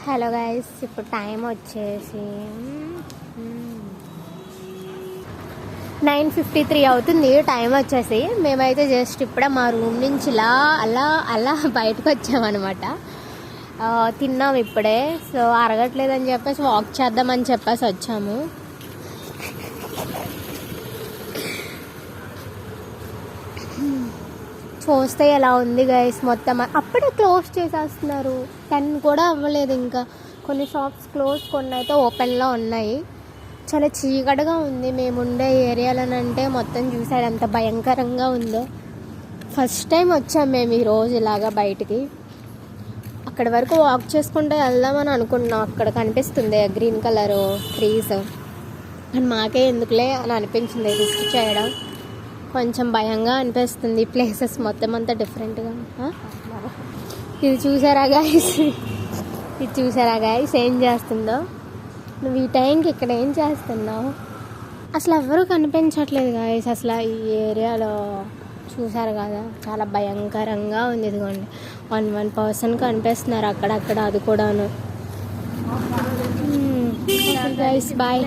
Hello guys, ఇప్పుడు time వచ్చేసి 9:53 అవుతుంది. టైం వచ్చేసి మేమైతే జస్ట్ ఇప్పుడే మా రూమ్ నుంచి ఇలా అలా అలా బయటకు వచ్చామన్నమాట. తిన్నాం ఇప్పుడే. సో అరగట్లేదని చెప్పేసి వాక్ చేద్దామని చెప్పేసి వచ్చాము. చూస్తే ఎలా ఉంది గైస్, మొత్తం అప్పుడే క్లోజ్ చేసేస్తున్నారు. 10 కూడా అవ్వలేదు ఇంకా. కొన్ని షాప్స్ క్లోజ్, కొన్ని అయితే ఓపెన్లో ఉన్నాయి. చాలా చీకటిగా ఉంది మేముండే ఏరియాలోనంటే. మొత్తం చూసాడు ఎంత భయంకరంగా ఉందో. ఫస్ట్ టైం వచ్చాం మేము ఈరోజు ఇలాగా బయటికి. అక్కడి వరకు వాక్ చేసుకుంటే వెళ్దామని అనుకున్నాం. అక్కడ కనిపిస్తుంది గ్రీన్ కలర్ ట్రీస్ అని. మాకే ఎందుకులే అని అనిపించింది రిస్క్ చేయడం. కొంచెం భయంగా అనిపిస్తుంది. ప్లేసెస్ మొత్తం అంతా డిఫరెంట్గా. ఇది చూసారా గాయస్ ఏం చేస్తుందో. నువ్వు ఈ టైంకి ఇక్కడ ఏం చేస్తున్నావు? అసలు ఎవరూ కనిపించట్లేదు గాయస్ అసలు ఈ ఏరియాలో. చూసారు కదా, చాలా భయంకరంగా ఉంది. ఇదిగోండి, వన్ పర్సన్ కనిపిస్తున్నారు అక్కడక్కడ, అది కూడాను. Guys bye.